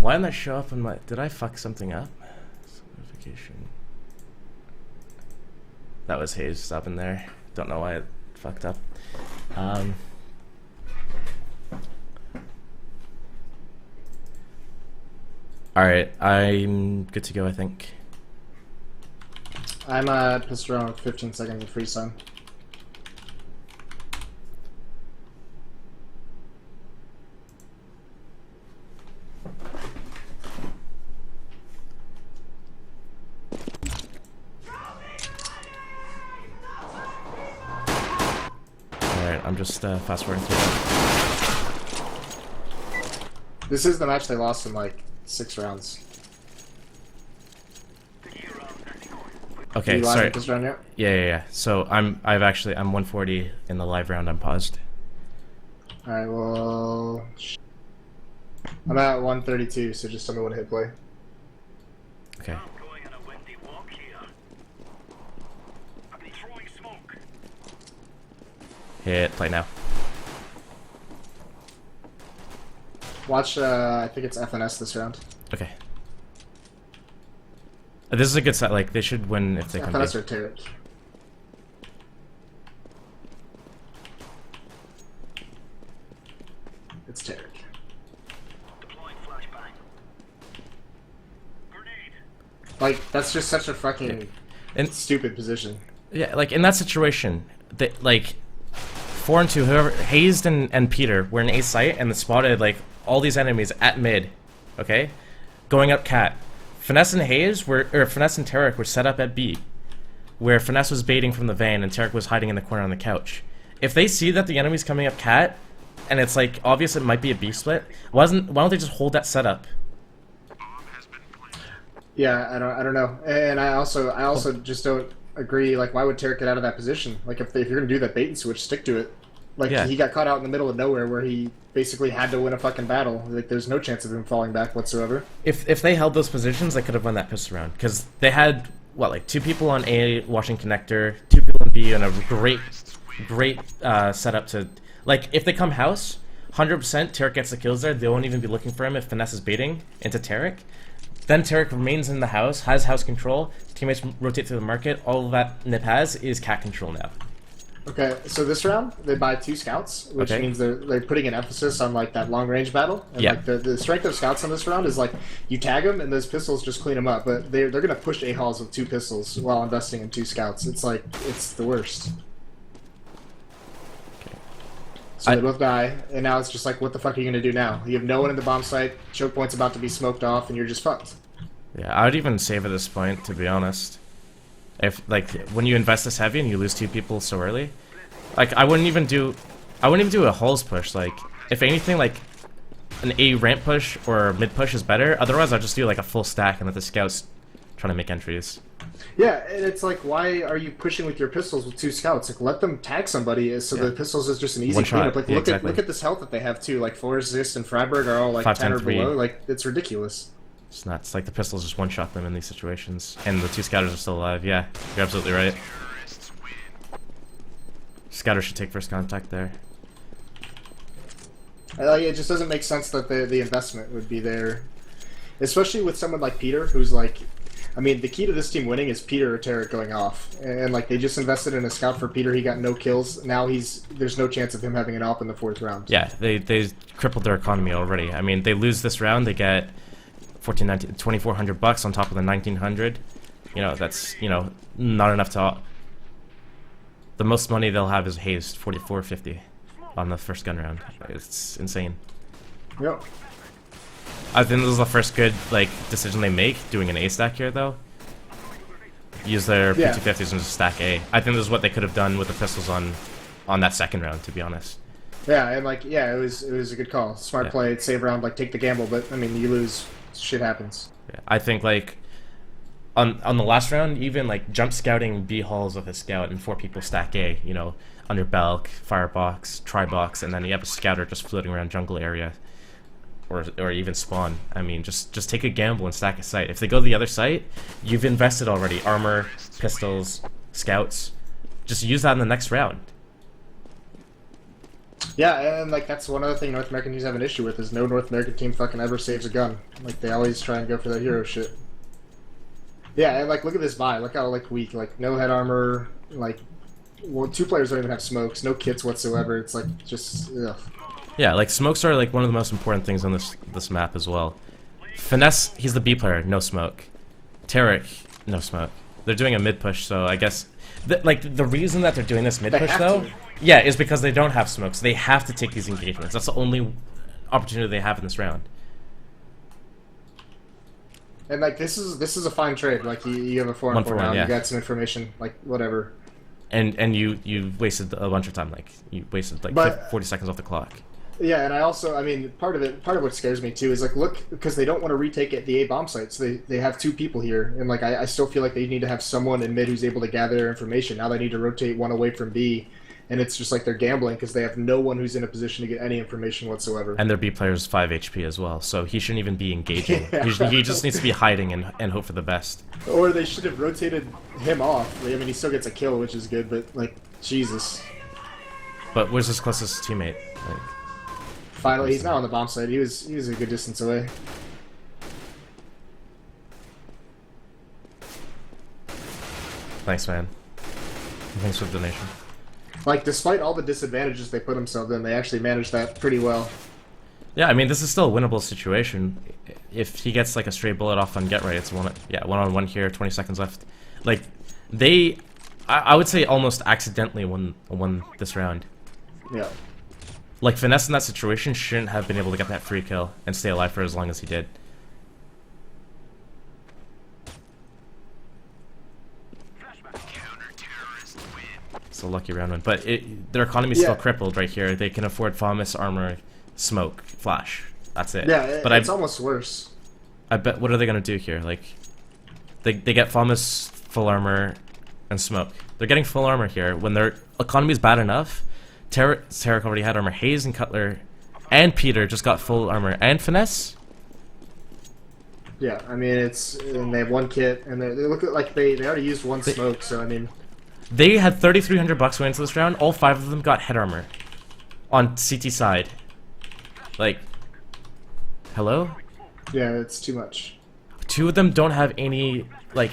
Why didn't that show up on my... Did I fuck something up? Notification. That was Hayes up in there. Don't know why it fucked up. Alright, I'm good to go, I think. I'm pissed around with 15 seconds of free sun. Alright, I'm just fast forwarding through that. This is the match they lost in like 6 rounds. Okay, you live sorry. this round yet? Yeah. So I'm 140 in the live round. I'm paused. Alright, well... I'm at 132, so just tell me when to hit play. Okay. Hit play now. Watch, I think it's FNS this round. Okay. This is a good set. Like, they should win if they come FNS B. or Tarek. It's Tarek. Like, that's just such a fucking stupid position. Yeah, like, in that situation, they, like, 4 and 2, whoever, Hayes and Peter were in A site and they spotted, like, all these enemies at mid, okay? Going up cat. Finesse and Hayes were, or Finesse and Tarek were set up at B, where Finesse was baiting from the van and Tarek was hiding in the corner on the couch. If they see that the enemy's coming up cat, and it's like obvious it might be a B split, why don't they just hold that setup? Yeah, I don't know, and I also just don't agree. Like, why would Tarek get out of that position? Like, if you're gonna do that bait and switch, stick to it. Like, yeah. He got caught out in the middle of nowhere where he basically had to win a fucking battle. Like, there's no chance of him falling back whatsoever. If they held those positions, they could have won that pistol round. Because they had, what, like 2 people on A watching connector, 2 people on B, and a great setup to... Like, if they come house, 100% Tarek gets the kills there. They won't even be looking for him if Finesse is baiting into Tarek. Then Tarek remains in the house, has house control, teammates rotate through the market. All that Nip has is cat control now. Okay, so this round they buy 2 scouts, which means they're putting an emphasis on like that long range battle. And like the strength of scouts on this round is like you tag them and those pistols just clean them up. But they're gonna push A halls with 2 pistols while investing in 2 scouts. It's like it's the worst. So they both die, and now it's just like, what the fuck are you gonna do now? You have no one in the bomb site. Choke point's about to be smoked off, and you're just fucked. Yeah, I would even save at this point, to be honest. If like when you invest this heavy and you lose 2 people so early, like I wouldn't even do a hulls push. Like if anything, like an A ramp push or mid push is better. Otherwise, I'll just do like a full stack and let the scouts trying to make entries. Yeah, and it's like, why are you pushing with your pistols with 2 scouts? Like, let them tag somebody, so the pistols is just an easy cleanup. Like, look at this health that they have too. Like, Forrest and Freiberg are all like 10 or below. Like, it's ridiculous. It's nuts. Like the pistols just one-shot them in these situations, and the 2 scouters are still alive. Yeah, you're absolutely right. Scouter should take first contact there. It just doesn't make sense that the investment would be there, especially with someone like Peter, who's like, I mean, the key to this team winning is Peter or Tarek going off, and like they just invested in a scout for Peter. He got no kills. Now there's no chance of him having an op in the 4th round. Yeah, they crippled their economy already. I mean, they lose this round, they get 2,400 bucks on top of the 1,900. You know, that's, you know, not enough to... The most money they'll have is Hayes, 4,450 on the first gun round. It's insane. Yep. I think this is the first good like decision they make, doing an A stack here though. Use their P250s and just stack A. I think this is what they could have done with the pistols on that second round, to be honest. Yeah, and like, yeah, it was a good call. Smart play, save round, like take the gamble, but I mean, you lose, shit happens. Yeah, I think like on the last round, even like jump scouting B halls with a scout and 4 people stack A, you know, under Belk, firebox, tri-box, and then you have a scouter just floating around jungle area. Or even spawn. I mean, just take a gamble and stack a site. If they go to the other site, you've invested already. Armor, pistols, scouts. Just use that in the next round. Yeah, and like that's one other thing North American teams have an issue with is no North American team fucking ever saves a gun. Like they always try and go for that hero shit. Yeah, and like look at this buy. Look how like weak. Like no head armor. Like well, 2 players don't even have smokes. No kits whatsoever. It's like just ugh. Yeah, like smokes are like one of the most important things on this map as well. Finesse, he's the B player, no smoke. Tarek, no smoke. They're doing a mid push, so I guess the reason that they're doing this mid push though, yeah, is because they don't have smokes. They have to take these engagements. That's the only opportunity they have in this round. And like this is a fine trade. Like you have a 4-on-4 round. Yeah. You got some information. Like whatever. And you wasted a bunch of time. Like you wasted like 40 seconds off the clock. Yeah, and I mean, part of what scares me too is like, look, because they don't want to retake at the A bomb site, so they have 2 people here, and like I still feel like they need to have someone in mid who's able to gather their information. Now they need to rotate one away from B, and it's just like they're gambling because they have no one who's in a position to get any information whatsoever. And their B player's 5 HP as well, so he shouldn't even be engaging. Yeah. He just needs to be hiding and hope for the best. Or they should have rotated him off. Like, I mean, he still gets a kill, which is good, but like, Jesus. But where's his closest teammate? Like, finally, he's now on the bomb site. He was a good distance away. Thanks, man. Thanks for the donation. Like, despite all the disadvantages they put themselves in, they actually managed that pretty well. Yeah, I mean, this is still a winnable situation. If he gets like a stray bullet off on get right, it's one-on-one here, 20 seconds left. Like, I would say almost accidentally won this round. Yeah. Like, Finesse in that situation shouldn't have been able to get that free kill and stay alive for as long as he did. It's a lucky round win. But their economy's still crippled right here. They can afford FAMAS, armor, smoke, flash. That's it. Yeah, but it's almost worse. I bet, what are they going to do here? Like, they get FAMAS, full armor, and smoke. They're getting full armor here. When their economy's bad enough, Tarek already had armor. Hayes and Cutler and Peter just got full armor. And Finesse? Yeah, I mean, and they have 1 kit, and they look like they already used 1 smoke, so I mean... They had 3,300 bucks going into this round. All 5 of them got head armor on CT side. Like, hello? Yeah, it's too much. 2 of them don't have any, like...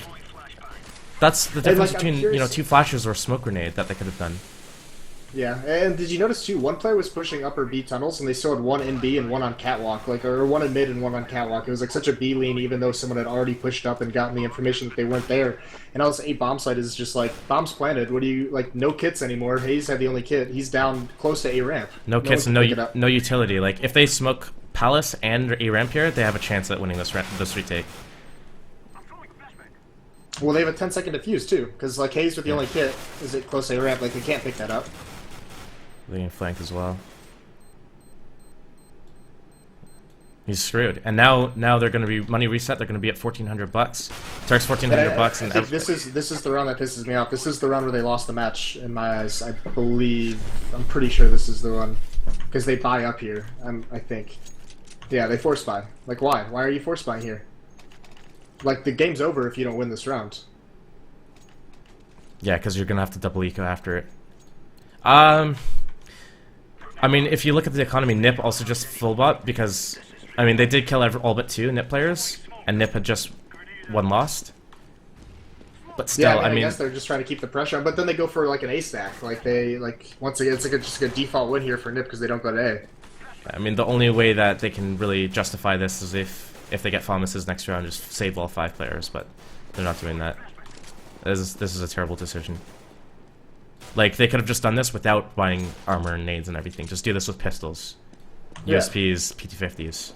That's the difference between, you know, 2 flashes or a smoke grenade that they could have done. Yeah, and did you notice too, 1 player was pushing upper B tunnels, and they still had 1 in B and 1 on catwalk, like, or 1 in mid and 1 on catwalk. It was like such a B lean, even though someone had already pushed up and gotten the information that they weren't there. And also, A bomb site is just like, bombs planted. What do you like? No kits anymore. Hayes had the only kit. He's down close to A ramp. No kits and no utility. Like, if they smoke Palace and A ramp here, they have a chance at winning this retake. Well, they have a 10-second defuse too, because like Hayes with the only kit is it close to A ramp. Like they can't pick that up. They can flank as well. He's screwed. And now they're going to be money reset. They're going to be at 1,400 bucks. Turk's 1,400 bucks. And this is the round that pisses me off. This is the round where they lost the match in my eyes. I'm pretty sure this is the one because they buy up here. I think. Yeah, they force buy. Like why? Why are you force buying here? Like the game's over if you don't win this round. Yeah, because you're going to have to double eco after it. I mean, if you look at the economy, Nip also just full bot because, I mean, they did kill all but 2 Nip players, and Nip had just 1 lost. But still, I guess they're just trying to keep the pressure on. But then they go for like an A stack. Like once again, it's like just a default win here for Nip because they don't go to A. I mean, the only way that they can really justify this is if they get FAMAS's next round, just save all 5 players. But they're not doing that. This is a terrible decision. Like, they could have just done this without buying armor and nades and everything. Just do this with pistols. Yeah. USPs, PT-50s.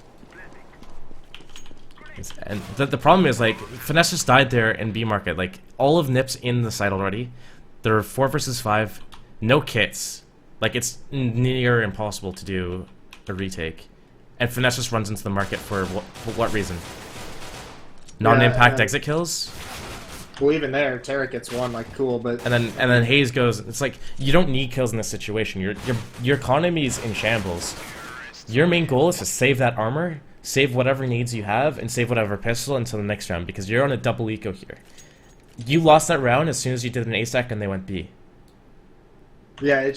And the problem is, like, Finesse just died there in B market. Like, all of Nip's in the site already. There are 4 versus 5. No kits. Like, it's near impossible to do a retake. And Finesse just runs into the market for what reason? Non-impact exit kills? Well, even there, Tarek gets 1, like, cool, but... And then Hayes goes... It's like, you don't need kills in this situation. Your economy's in shambles. Your main goal is to save that armor, save whatever needs you have, and save whatever pistol until the next round, because you're on a double eco here. You lost that round as soon as you did an A-stack and they went B. Yeah,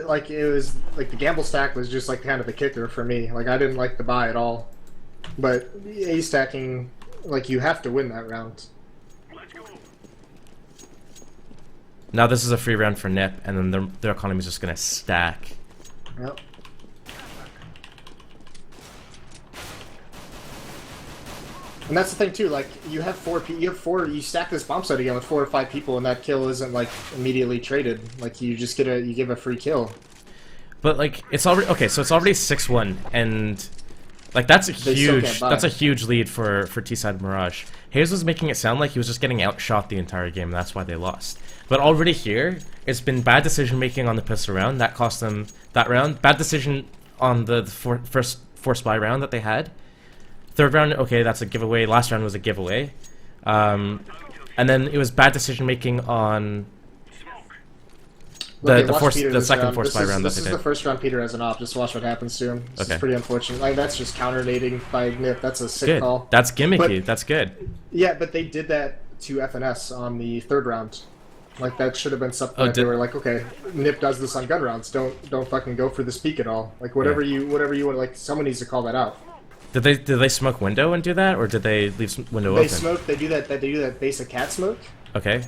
like it was like the gamble stack was just like kind of the kicker for me. Like I didn't like the buy at all, but A stacking, like you have to win that round. Now this is a free round for Nip, and then their economy is just gonna stack. Yep. And that's the thing too. Like you have you stack this bomb site again with 4 or 5 people, and that kill isn't like immediately traded. Like you just you give a free kill. But like it's already okay, so it's already 6-1, and like that's a huge lead for T-side Mirage. Hayes was making it sound like he was just getting outshot the entire game, and that's why they lost. But already here, it's been bad decision making on the pistol round that cost them that round. Bad decision on the first force buy round that they had. Third round, okay, that's a giveaway. Last round was a giveaway. And then it was bad decision making on the second force buy round that they did. This is the first round Peter has an op. Just watch what happens to him. This is pretty unfortunate. Like that's just counter-nading by Nip. That's a sick call. That's gimmicky. That's good. Yeah, but they did that to FNS on the third round. Like that should have been something that they were like, okay, Nip does this on gun rounds. Don't fucking go for this peak at all. Like whatever you want. Like someone needs to call that out. Did they smoke window and do that, or did they leave window open? They smoke. They do that. They do that basic cat smoke. Okay.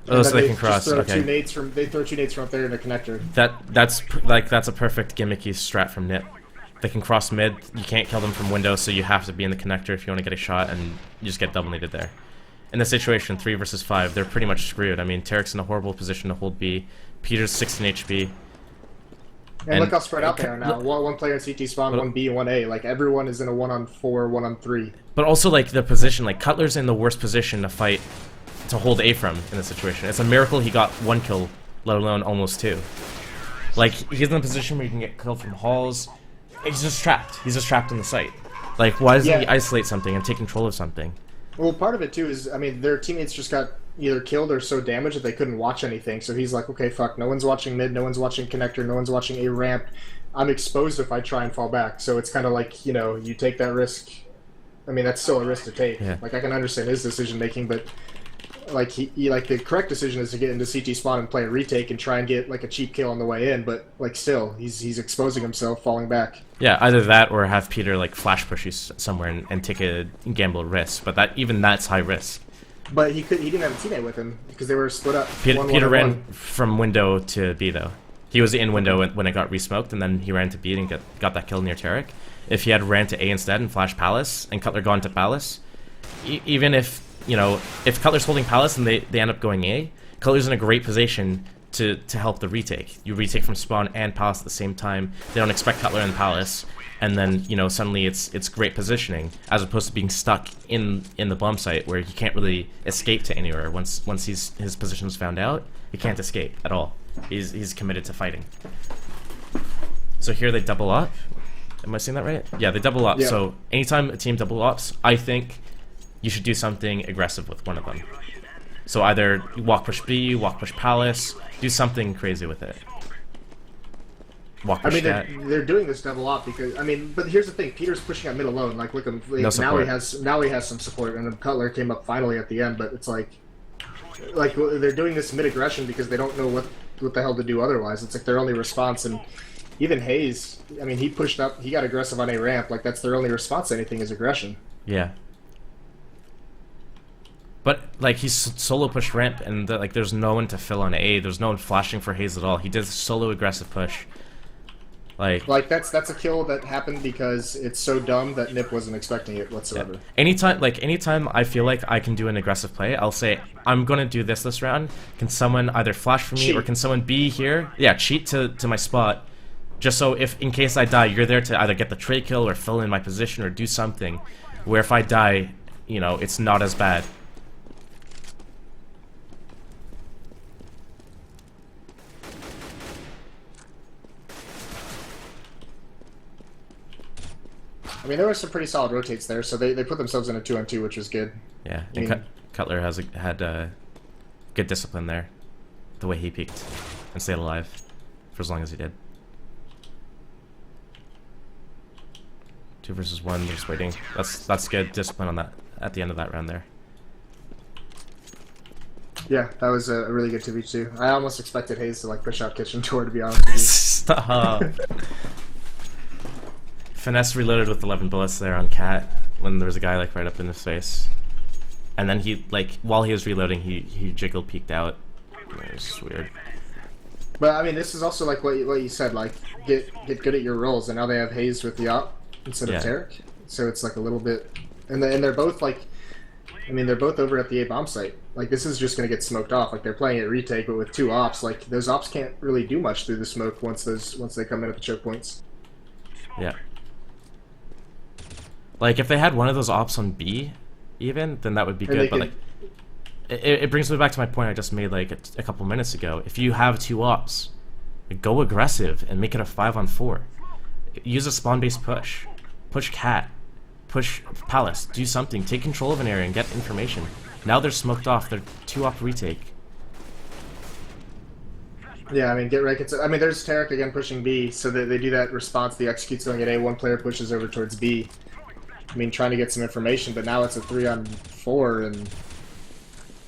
Oh, so they can cross. Throw okay. They throw 2 nades from up there in the connector. That's a perfect gimmicky strat from Nip. They can cross mid. You can't kill them from window, so you have to be in the connector if you want to get a shot, and you just get double naded there. In this situation, 3 versus 5, they're pretty much screwed. I mean, Tarek's in a horrible position to hold B. Peter's 16 HP. And look how spread out they are now. One player in CT spawn, 1 B, 1 A. Like everyone is in a 1-on-4, 1-on-3. But also like the position, like Cutler's in the worst position to fight, to hold A from in this situation. It's a miracle he got 1 kill, let alone almost 2. Like he's in a position where he can get killed from halls. He's just trapped. He's just trapped in the site. Like why doesn't he isolate something and take control of something? Well, part of it too is, I mean, their teammates just got either killed or so damaged that they couldn't watch anything. So he's like, okay, fuck, no one's watching mid, no one's watching connector, no one's watching A ramp. I'm exposed if I try and fall back. So it's kind of like, you know, you take that risk. I mean, that's still a risk to take. Yeah. Like I can understand his decision making, but like he like the correct decision is to get into CT spawn and play a retake and try and get like a cheap kill on the way in. But like still, he's exposing himself, falling back. Yeah, either that or have Peter like flash push you somewhere and take a gamble risk. But even that's high risk. But he didn't have a teammate with him because they were split up. Peter ran from window to B though. He was in window when it got resmoked, and then he ran to B and got that kill near Tarek. If he had ran to A instead and flashed Palace and Cutler gone to Palace, even if if Cutler's holding Palace and they end up going A, Cutler's in a great position to help the retake. You retake from spawn and Palace at the same time. They don't expect Cutler in Palace, and then suddenly it's great positioning as opposed to being stuck in the bomb site where he can't really escape to anywhere. Once his position's found out, he can't escape at all. He's committed to fighting. So here they double up. Am I saying that right? Yeah, they double up. Yeah. So anytime a team double ups, I think you should do something aggressive with one of them. So either walk push B, walk push Palace, do something crazy with it. Walk push they're doing this double up because but here's the thing: Peter's pushing at mid alone. Like look, no now he has some support, and Cutler came up finally at the end. But it's like they're doing this mid aggression because they don't know what the hell to do otherwise. It's like their only response. And even Hayes, I mean, he pushed up, he got aggressive on A ramp. Like that's their only response to anything is aggression. Yeah. But like he's solo pushed ramp, and there's no one to fill on A. There's no one flashing for Hayes at all. He did solo aggressive push. Like that's a kill that happened because it's so dumb that Nip wasn't expecting it whatsoever. Yeah. Anytime I feel like I can do an aggressive play, I'll say I'm gonna do this round. Can someone either flash for me cheat, or can someone be here? Yeah, cheat to my spot, just so if in case I die, you're there to either get the tray kill or fill in my position or do something. Where if I die, it's not as bad. I mean, there were some pretty solid rotates there, so they put themselves in a 2-on-2, which was good. Yeah, and Cutler had good discipline there, the way he peeked and stayed alive for as long as he did. 2 versus 1, they're just waiting. That's good discipline on that at the end of that round there. Yeah, that was a really good 2v2. I almost expected Hayes to like push out Kitchen Tour, to be honest with you. Stop. Finesse reloaded with 11 bullets there on Cat when there was a guy like right up in his face. And then he, like, while he was reloading, he jiggle peeked out. It was just weird. But I mean, this is also like what you said, like get good at your roles, and now they have Hayes with the op instead of Tarek, so it's like a little bit, and they're both like, I mean, they're both over at the A bomb site. Like this is just gonna get smoked off. Like they're playing at retake, but with 2 ops, like those ops can't really do much through the smoke once they come in at the choke points. Yeah. Like if they had one of those ops on B, even then that would be good. But like. It brings me back to my point I just made like a couple minutes ago. If you have 2 ops, go aggressive and make it a 5-on-4. Use a spawn-based push. Push Cat. Push Palace. Do something. Take control of an area and get information. Now they're smoked off. They're 2-op retake. Yeah, I mean, get right. I mean, there's Tarek again pushing B, so they do that response. The execute's going at A. One player pushes over towards B. I mean, trying to get some information, but now it's a 3-on-4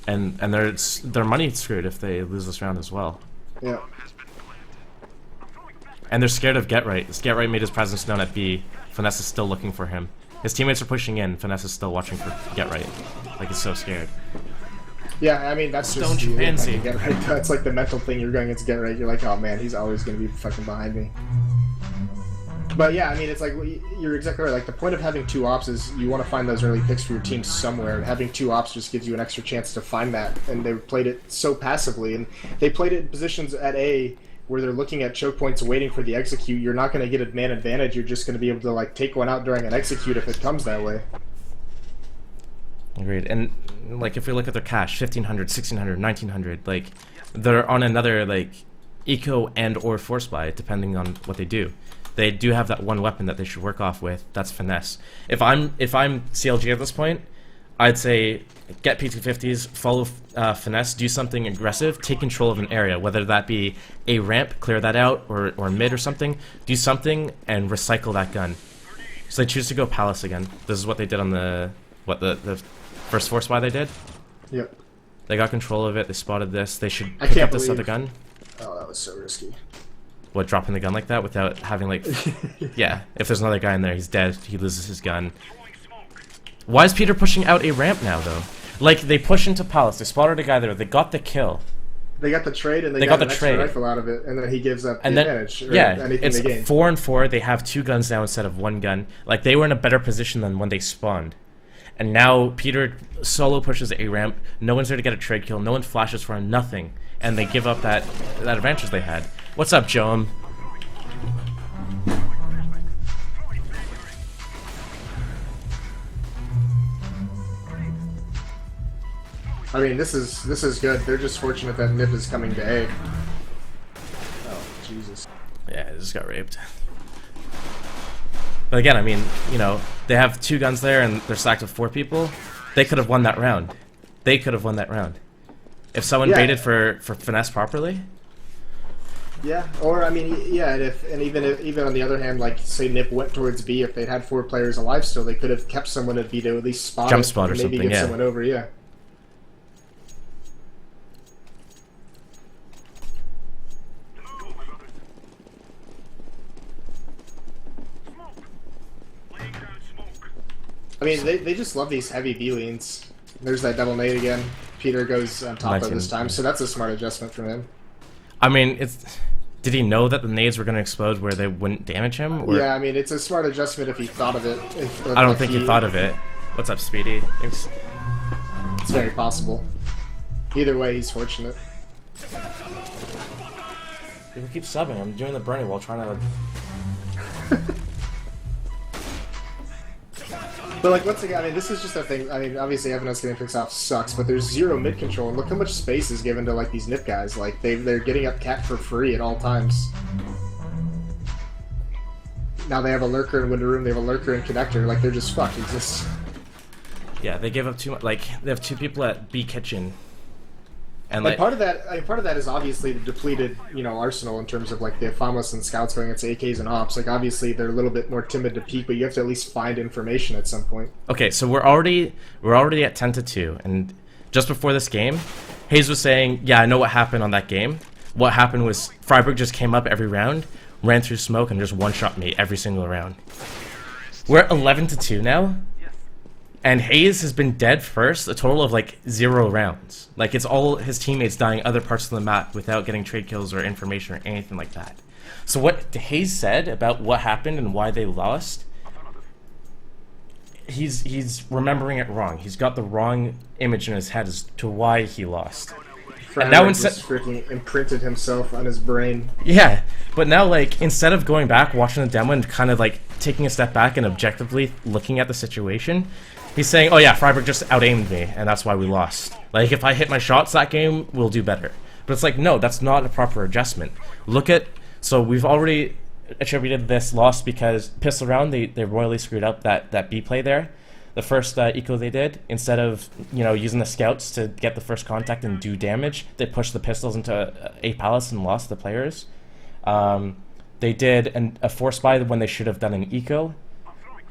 and their money screwed if they lose this round as well. Yeah. And they're scared of Get Right. Get Right made his presence known at B. Finesse is still looking for him. His teammates are pushing in. Finesse is still watching for Get Right. Like he's so scared. Yeah, I mean that's Stone just chimpanzee. Get Right. That's like the mental thing. You're going against Get Right. You're like, oh man, he's always going to be fucking behind me. But yeah, I mean, it's like, you're exactly right. Like, the point of having 2 ops is you want to find those early picks for your team somewhere, and having 2 ops just gives you an extra chance to find that. And they played it so passively, and they played it in positions at A where they're looking at choke points and waiting for the execute. You're not going to get a man advantage. You're just going to be able to, like, take one out during an execute if it comes that way. Agreed. And, like, if we look at their cash, 1,500, 1,600, 1,900, like, they're on another, like, eco and or force buy, depending on what they do. They do have that one weapon that they should work off with. That's finesse. If I'm CLG at this point, I'd say get P250s, follow finesse, do something aggressive, take control of an area, whether that be a ramp, clear that out, or mid or something. Do something and recycle that gun. So they choose to go Palace again. This is what they did on the first force buy they did. Yep. They got control of it. They spotted this. They should I pick can't up this believe- other gun. Oh, that was so risky. What, dropping the gun like that without having, like... Yeah, if there's another guy in there, he's dead. He loses his gun. Why is Peter pushing out a ramp now, though? Like, they push into Palace. They spotted a guy there. They got the kill. They got the trade, and they got got the an extra trade. rifle out of it, and then he gives up And the then, advantage. Or yeah, anything it's they gain. 4-on-4. They have 2 guns now instead of 1 gun. Like, they were in a better position than when they spawned. And now Peter solo pushes a ramp. No one's there to get a trade kill. No one flashes for him. Nothing. And they give up that advantage they had. What's up, Joam? I mean, this is good. They're just fortunate that Nip is coming to A. Oh, Jesus. Yeah, I just got raped. But again, I mean, you know, they have 2 guns there and they're stacked with 4 people. They could have won that round. They could have won that round. If someone baited for finesse properly. Yeah, or I mean, yeah, and even on the other hand, like say Nip went towards B, if they'd had 4 players alive still, they could have kept someone at B to at least spot Jump it, spot or maybe something, get yeah. someone over, yeah. I mean, they just love these heavy B leans. There's that double nade again. Peter goes on top of this time, so that's a smart adjustment from him. I mean, did he know that the nades were going to explode where they wouldn't damage him? Or? Yeah, I mean, it's a smart adjustment if he thought of it. I don't think he thought of it. What's up, Speedy? Thanks. It's very possible. Either way, he's fortunate. People keep subbing. I'm doing the burning while trying to... But like once again, I mean, this is just a thing. I mean, obviously, Evanos getting picks off sucks, but there's 0 mid control, and look how much space is given to like these Nip guys. Like they're getting up cat for free at all times. Now they have a lurker in window room. They have a lurker in connector. Like they're just fucked. It's just... Yeah, they gave up too much. Like they have 2 people at B kitchen. And like part of that is obviously the depleted, you know, arsenal in terms of like the Famos and scouts going into AKs and ops. Like obviously they're a little bit more timid to peek, but you have to at least find information at some point. Okay, so we're already at 10-2, and just before this game, Hayes was saying, yeah, I know what happened on that game. What happened was Freiburg just came up every round, ran through smoke, and just one-shot me every single round. We're at 11-2 now, and Hayes has been dead first a total of like 0 rounds. Like, it's all his teammates dying other parts of the map without getting trade kills or information or anything like that. So what Hayes said about what happened and why they lost, he's remembering it wrong. He's got the wrong image in his head as to why he lost. And now just freaking imprinted himself on his brain. Yeah, but now, like, instead of going back, watching the demo and kind of like taking a step back and objectively looking at the situation, he's saying, oh yeah, Freiburg just out-aimed me and that's why we lost. Like, if I hit my shots that game, we'll do better. But it's like, no, that's not a proper adjustment. Look at, so we've already attributed this loss because Pistol Round, they royally screwed up that B play there. The first eco they did, instead of, you know, using the scouts to get the first contact and do damage, they pushed the pistols into A palace and lost the players. They did a force buy when they should have done an eco.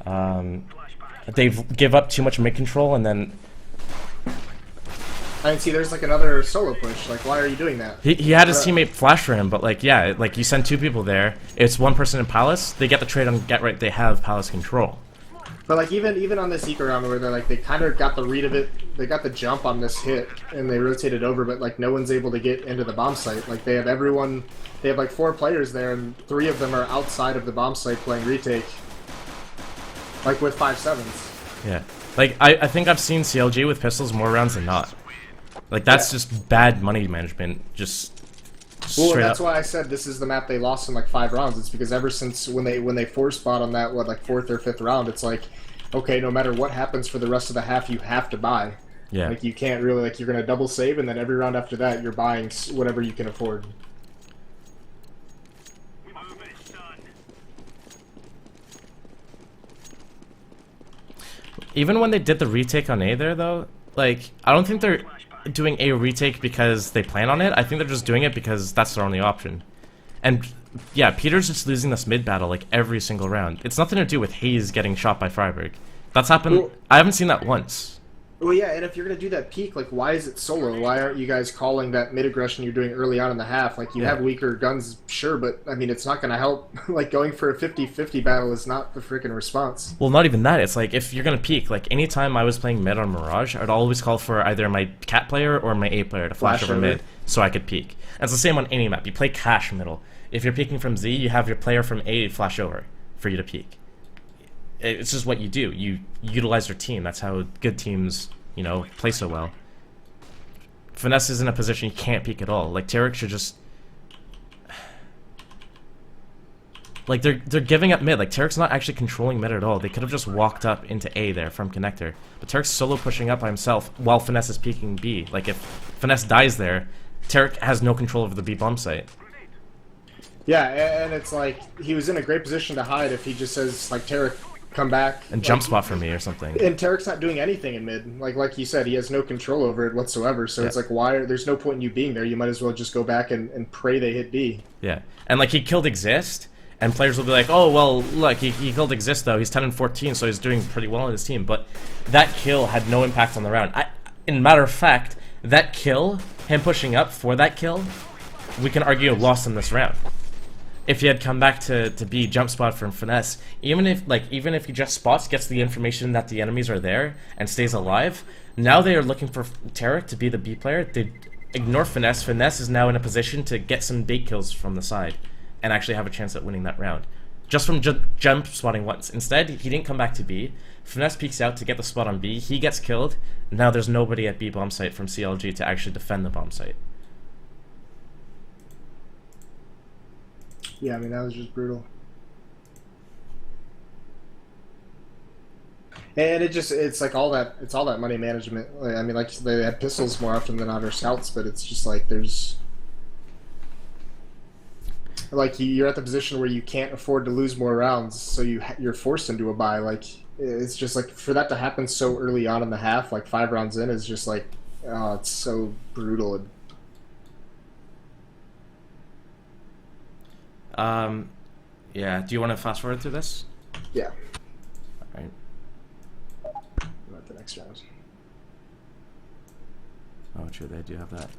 They give up too much mid control, and then I see there's like another solo push. Like, why are you doing that? He had his teammate flash for him, but like, yeah, like you send 2 people there, it's 1 person in palace, they get the trade on get right, they have palace control. But like even on this eco round where they're like they kind of got the read of it, they got the jump on this hit and they rotated over, but like no one's able to get into the bomb site. Like they have like 4 players there and 3 of them are outside of the bomb site playing retake. Like with 5-7s. Yeah, like I think I've seen CLG with pistols more rounds than not. Like that's just bad money management. Well, that's why I said this is the map they lost in like 5 rounds. It's because ever since when they force bought on that like 4th or 5th round, it's like, okay, no matter what happens for the rest of the half, you have to buy. Yeah. Like you can't really, like, you're gonna double save, and then every round after that, you're buying whatever you can afford. Even when they did the retake on A there, though, like I don't think they're doing a retake because they plan on it. I think they're just doing it because that's their only option. And yeah, Peter's just losing this mid battle like every single round. It's nothing to do with Hayes getting shot by Freiburg. That's happened. Well, I haven't seen that once. Well, yeah, and if you're gonna do that peak, like, why is it solo? Why aren't you guys calling that mid aggression you're doing early on in the half? Like, you have weaker guns, sure, but I mean, it's not gonna help. Like, going for a 50-50 battle is not the freaking response. Well, not even that. It's like if you're gonna peak, like anytime I was playing mid on Mirage, I'd always call for either my cat player or my A player to flash over mid so I could peak. And it's the same on any map. You play cash middle. If you're peeking from Z, you have your player from A flash over for you to peak. It's just what you do. You utilize your team. That's how good teams, you know, play so well. Finesse is in a position he can't peek at all. Like, Tarek should just... Like, they're giving up mid. Like, Tarek's not actually controlling mid at all. They could have just walked up into A there from connector. But Tarek's solo pushing up by himself while Finesse is peeking B. Like, if Finesse dies there, Tarek has no control over the B bomb site. Yeah, and it's like, he was in a great position to hide if he just says, like, Tarek, come back and jump spot for me or something. And Tarek's not doing anything in mid. Like you said, he has no control over it whatsoever. So it's like, there's no point in you being there. You might as well just go back and pray they hit B. Yeah, and like he killed Exist, and players will be like, oh well, look, he killed Exist though. He's 10 and 14, so he's doing pretty well on his team. But that kill had no impact on the round. In matter of fact, that kill, him pushing up for that kill, we can argue lost in this round. If he had come back to be jump spot from Finesse, even if he just spots, gets the information that the enemies are there, and stays alive, now they are looking for Tarek to be the B player. They ignore Finesse. Finesse is now in a position to get some bait kills from the side, and actually have a chance at winning that round. Just from jump spotting once. Instead, he didn't come back to B. Finesse peeks out to get the spot on B. He gets killed. Now there's nobody at B bomb site from CLG to actually defend the bomb site. Yeah, I mean, that was just brutal. And it's like it's all that money management. Like, I mean, like, they had pistols more often than not, or scouts, but it's just like like, you're at the position where you can't afford to lose more rounds, so you're forced into a buy. Like, it's just like, for that to happen so early on in the half, like 5 rounds in, is just like, oh, it's so brutal. Yeah, do you want to fast forward through this? Yeah. Alright. Not the next round. Oh, true, they do have that.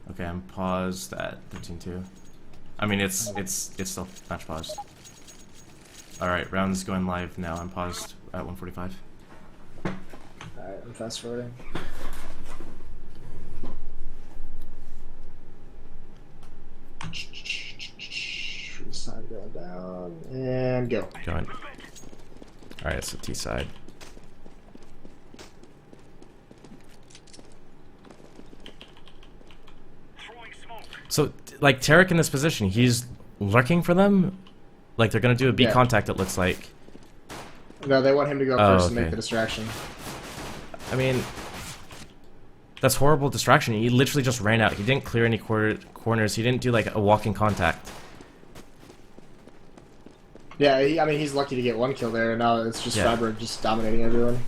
Okay, I'm paused at 13-2. I mean, it's still match paused. Alright, round's going live now. I'm paused at 1:45. Alright, I'm fast forwarding. Side going down and go. Going. Alright, it's the T side. So, like, Tarek in this position, he's lurking for them? Like, they're gonna do a B contact, it looks like. No, they want him to go first and make the distraction. I mean, that's horrible distraction. He literally just ran out. He didn't clear any corners. He didn't do, like, a walking contact. Yeah, I mean, he's lucky to get one kill there, and now it's just Freiburg just dominating everyone.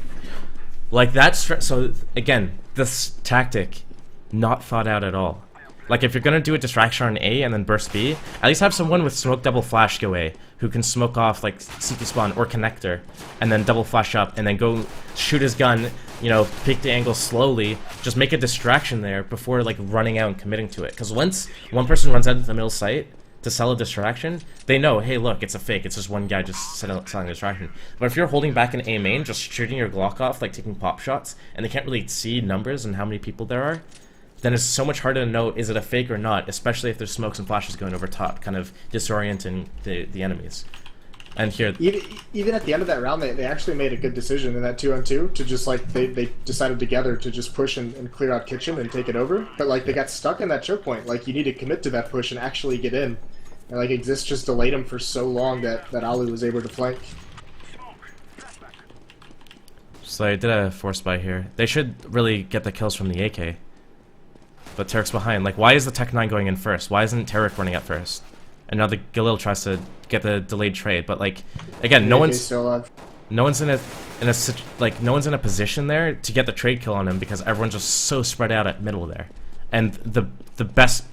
Like, that's... So, again, this tactic, not thought out at all. Like, if you're gonna do a distraction on A and then burst B, at least have someone with smoke double flash go A, who can smoke off, like, CT spawn or connector, and then double flash up, and then go shoot his gun, you know, pick the angle slowly, just make a distraction there before, like, running out and committing to it. Because once one person runs out of the middle site to sell a distraction, they know, hey, look, it's a fake, it's just one guy just selling a distraction. But if you're holding back in A main, just shooting your Glock off, like, taking pop shots, and they can't really see numbers and how many people there are, then it's so much harder to know, is it a fake or not, especially if there's smokes and flashes going over top, kind of disorienting the enemies. And here... Even at the end of that round, they actually made a good decision in that 2-on-2 to just, like, they decided together to just push and clear out kitchen and take it over. But, like, they got stuck in that choke point. Like, you need to commit to that push and actually get in. And, like, Exist just delayed him for so long that Ali was able to flank. So I did a force buy here. They should really get the kills from the AK. But Tarek's behind. Like, why is the Tech 9 going in first? Why isn't Tarek running up first? And now the Galil tries to get the delayed trade, but, like, again, no one's in a position there to get the trade kill on him because everyone's just so spread out at middle there. And the best,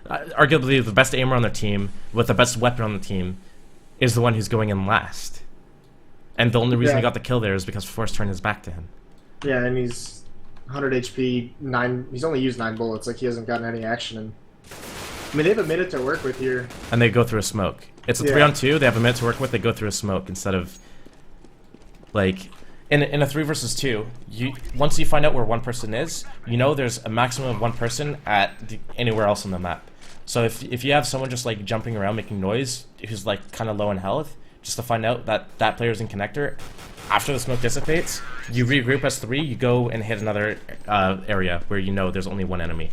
arguably the best aimer on their team with the best weapon on the team is the one who's going in last. And the only reason he got the kill there is because Force turned his back to him. Yeah, and he's 100 HP, he's only used 9 bullets, like he hasn't gotten any action. And I mean, they have a minute to work with here. And they go through a smoke. It's a 3-on-2, they have a minute to work with, they go through a smoke instead of, like, in a 3 versus 2, once you find out where one person is, you know there's a maximum of one person at anywhere else on the map. So if you have someone just, like, jumping around making noise, who's, like, kind of low in health, just to find out that that player's in connector, after the smoke dissipates, you regroup as 3, you go and hit another area where you know there's only one enemy.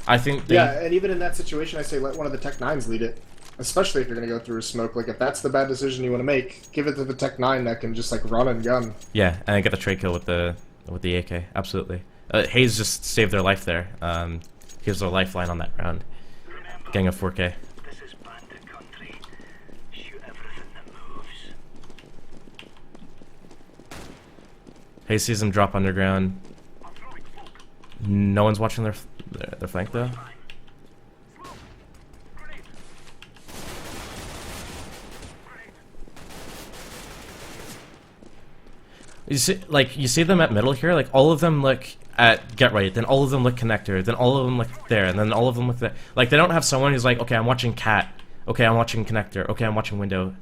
I think and even in that situation, I say let one of the Tech 9s lead it. Especially if you're going to go through a smoke. Like, if that's the bad decision you want to make, give it to the Tech 9 that can just, like, run and gun. Yeah, and get the trade kill with the AK, absolutely. Hayes just saved their life there. He was their lifeline on that round. Getting a 4K. Hayes sees him drop underground. No one's watching their flank though. You see them at middle here. Like, all of them look at get right, then all of them look connector, then all of them look there, and then all of them look there. Like, they don't have someone who's like, okay, I'm watching cat, okay, I'm watching connector, okay, I'm watching window.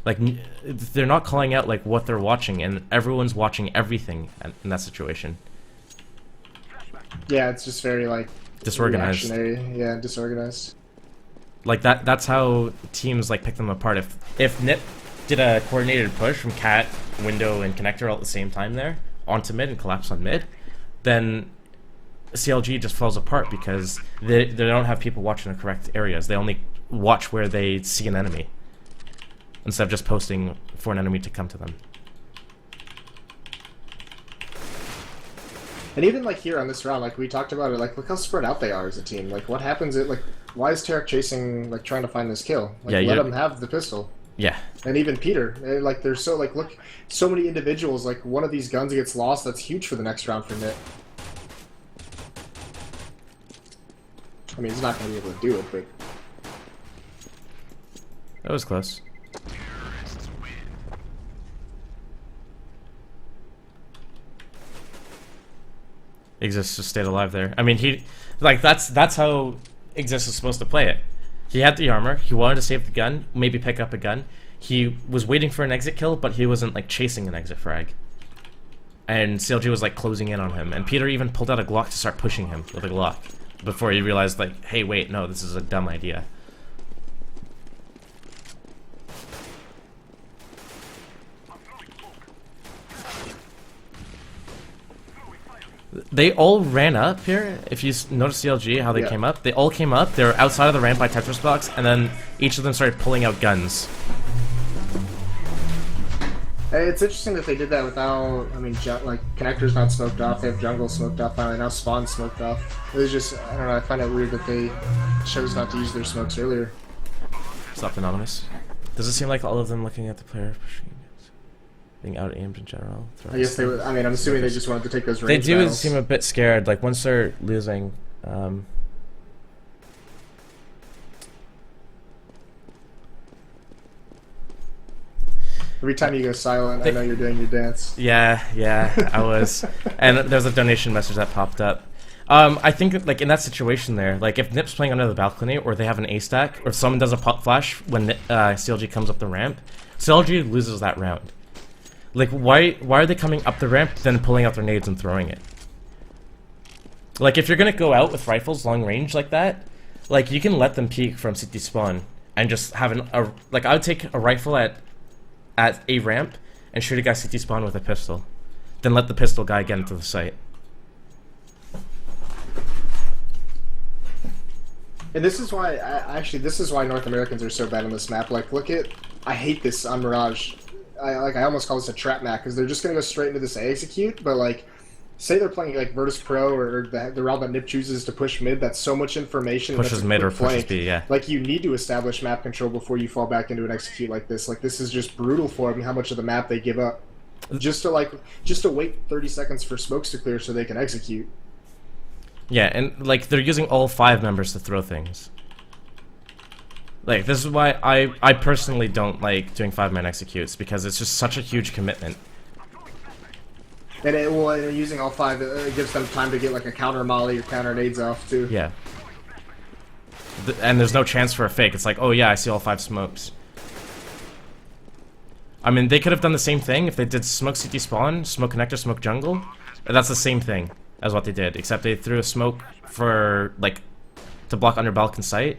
Like, they're not calling out, like, what they're watching, and everyone's watching everything in that situation. Yeah, it's just very, like, disorganized. Yeah, disorganized. Like, that's how teams, like, pick them apart. If Nip did a coordinated push from cat, window, and connector all at the same time there, onto mid and collapse on mid, then CLG just falls apart because they don't have people watching the correct areas. They only watch where they see an enemy, instead of just posting for an enemy to come to them. And even, like, here on this round, like, we talked about it, like, look how spread out they are as a team. Like, what happens why is Tarek chasing, like, trying to find this kill? Like, let him have the pistol. Yeah. And even Peter, like, they're so, like, look, so many individuals, like, one of these guns gets lost, that's huge for the next round for Nit. I mean, he's not going to be able to do it, but... That was close. Exist just stayed alive there. I mean, that's how Exist is supposed to play it. He had the armor. He wanted to save the gun, maybe pick up a gun. He was waiting for an exit kill, but he wasn't like chasing an exit frag. And CLG was like closing in on him, and Peter even pulled out a Glock to start pushing him with a Glock before he realized like, hey, wait, no, this is a dumb idea. They all ran up here. If you notice CLG, how they came up, they all came up. They were outside of the ramp by Tetris box, and then each of them started pulling out guns. It's interesting that they did that without, I mean, like, connectors not smoked off, they have jungle smoked off finally, now spawn smoked off. It was just, I don't know, I find it weird that they chose not to use their smokes earlier. Stop anonymous. Does it seem like all of them looking at the player pushing it? Being out-aimed in general? I guess they would, I mean, I'm assuming they just wanted to take those range They do battles. seem a bit scared, like, once they're losing, Every time you go silent, I know you're doing your dance. Yeah, I was. And there's a donation message that popped up. I think, like, in that situation there, like, if Nip's playing under the balcony, or they have an A-stack, or someone does a pop flash when CLG comes up the ramp, CLG loses that round. Like, why are they coming up the ramp, then pulling out their nades and throwing it? Like, if you're gonna go out with rifles long range like that, like, you can let them peek from CT spawn, and just have like, I would take a rifle at a ramp and shoot a guy CT spawn with a pistol, then let the pistol guy get into the site. And this is why, this is why North Americans are so bad on this map. Like, look at, I hate this on Mirage. I almost call this a trap map, because they're just going to go straight into this execute, but like, say they're playing like Virtus Pro, or the route that Nip chooses to push mid, that's so much information. Pushes mid or pushes B, yeah. Like, you need to establish map control before you fall back into an execute like this. Like, this is just brutal for them, how much of the map they give up. Just to wait 30 seconds for smokes to clear so they can execute. Yeah, and like, they're using all 5 members to throw things. Like, this is why I personally don't like doing 5-man executes, because it's just such a huge commitment. And using all 5, it gives them time to get like a counter molly or counter nades off too. Yeah. And there's no chance for a fake. It's like, oh yeah, I see all 5 smokes. I mean, they could have done the same thing if they did smoke CT spawn, smoke connector, smoke jungle. That's the same thing as what they did, except they threw a smoke for, like, to block under Balkan site.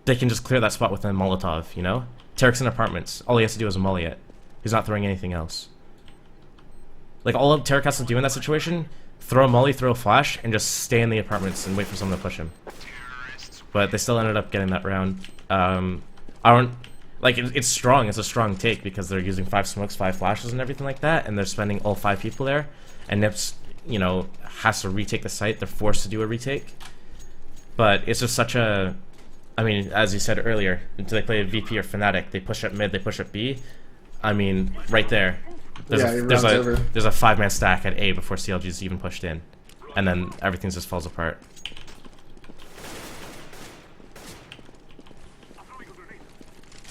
They can just clear that spot with a Molotov, you know? Tarek's in apartments. All he has to do is a molly it. He's not throwing anything else. Like, all Tarek has to do in that situation, throw a molly, throw a flash, and just stay in the apartments and wait for someone to push him. But they still ended up getting that round. I don't... Like, it's strong. It's a strong take, because they're using 5 smokes, 5 flashes, and everything like that, and they're spending all 5 people there. And Nips, you know, has to retake the site. They're forced to do a retake. But it's just such a... I mean, as you said earlier, until they play a VP or Fnatic, they push up mid, they push up B. I mean, right there. There's a 5-man stack at A before CLG's even pushed in. And then everything just falls apart.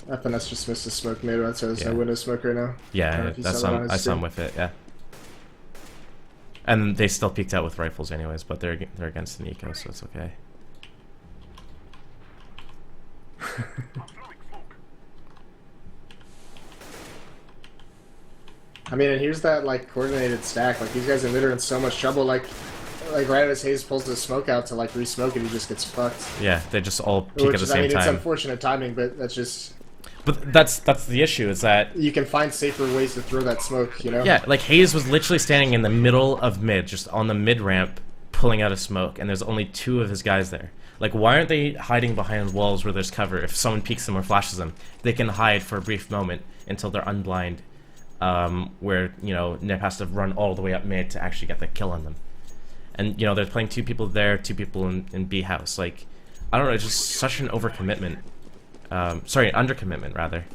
FNS just missed a smoke mid, so there's no window smoke right now. Yeah, I saw him with it, yeah. And they still peeked out with rifles anyways, but they're against an eco, so it's okay. I mean, and here's that, like, coordinated stack. Like, these guys in mid are in so much trouble. Like right as Hayes pulls the smoke out to, like, re-smoke it, he just gets fucked. Yeah, they just all peek at the same time. It's unfortunate timing, but that's just... But that's the issue, is that... You can find safer ways to throw that smoke, you know? Yeah, like, Hayes was literally standing in the middle of mid, just on the mid-ramp, pulling out a smoke, and there's only 2 of his guys there. Like, why aren't they hiding behind walls where there's cover? If someone peeks them or flashes them, they can hide for a brief moment until they're unblind. Where, you know, Nip has to run all the way up mid to actually get the kill on them. And, you know, they're playing 2 people there, 2 people in B house. Like, I don't know, it's just such an overcommitment. Sorry, undercommitment, rather.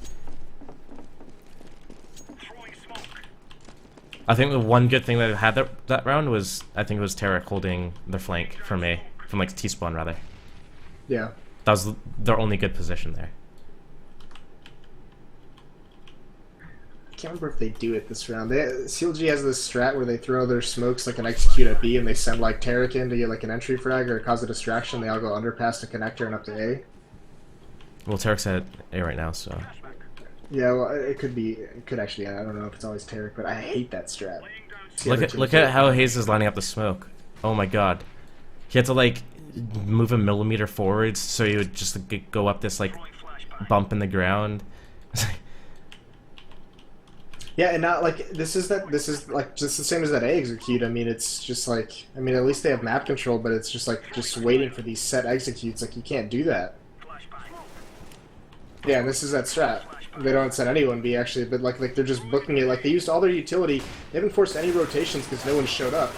I think the one good thing that they had that round was, I think it was Tarek holding their flank from A. From, like, T-spawn, rather. Yeah. That was their only good position there. can't remember if they do it this round. CLG has this strat where they throw their smokes like an execute at B, and they send like Tarek in to get like an entry frag or cause a distraction. They all go underpass to connector and up to A. Well, Tarek's at A right now, so. Yeah, well, it could be. It could actually. I don't know if it's always Tarek, but I hate that strat. Look at how Hayes is lining up the smoke. Oh my god, he had to like move a millimeter forwards so he would just go up this like bump in the ground. Yeah, and not like this is like just the same as that A execute. I mean, it's just like, I mean, at least they have map control, but it's just like just waiting for these set executes. Like you can't do that. Yeah, and this is that strat. They don't set anyone B actually, but like they're just booking it. Like they used all their utility. They haven't forced any rotations because no one showed up.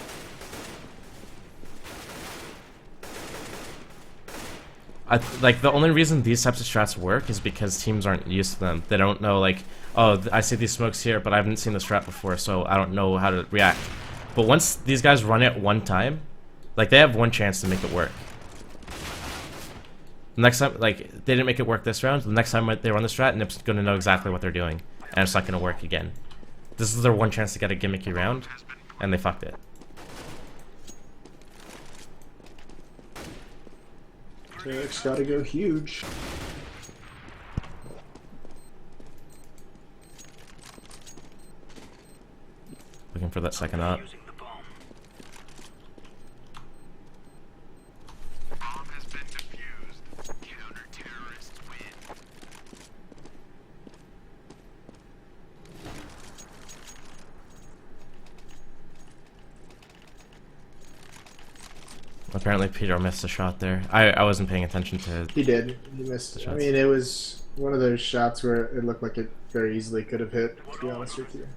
Like the only reason these types of strats work is because teams aren't used to them. They don't know like, oh, I see these smokes here, but I haven't seen this strat before, so I don't know how to react. But once these guys run it one time, like they have one chance to make it work. Next time, like, they didn't make it work this round. The next time they run the strat, Nip's gonna know exactly what they're doing, and it's not gonna work again. This is their one chance to get a gimmicky round, and they fucked it. Tarek's gotta go huge. Looking for that second up. Apparently Peter missed a shot there. I wasn't paying attention to... He did. He missed. I mean, it was one of those shots where it looked like it very easily could have hit, to be honest with you.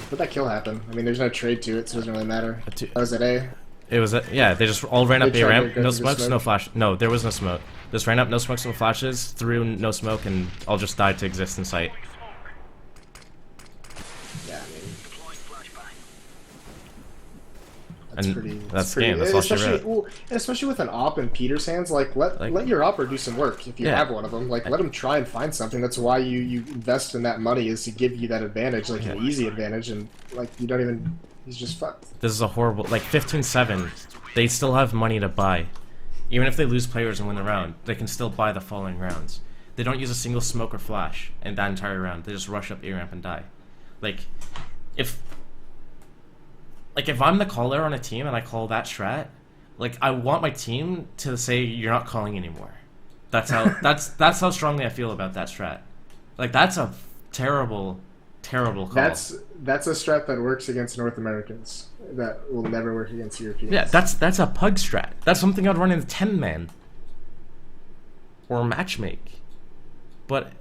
But that kill happened. I mean, there's no trade to it, so it doesn't really matter. That was at A. It was yeah, they just all ran up A ramp, no smokes, no flash. No, there was no smoke. Just ran up, no smokes, no flashes, through no smoke, and all just died to exist in sight. Yeah, I mean, that's game. That's all she wrote. Well, especially with an op in Peter's hands, like let your opper do some work if you have one of them. Like let him try and find something. That's why you invest in that money, is to give you that advantage, like an easy advantage, and like you don't even. He's just fucked. This is a horrible, like 15-7. They still have money to buy. Even if they lose players and win the round, they can still buy the following rounds. They don't use a single smoke or flash in that entire round. They just rush up A ramp and die. Like if I'm the caller on a team and I call that strat, like I want my team to say you're not calling anymore. That's how that's how strongly I feel about that strat. Like that's a terrible call. That's a strat that works against North Americans. That will never work against Europeans. Yeah, that's a pug strat. That's something I'd run in 10-man or matchmake. But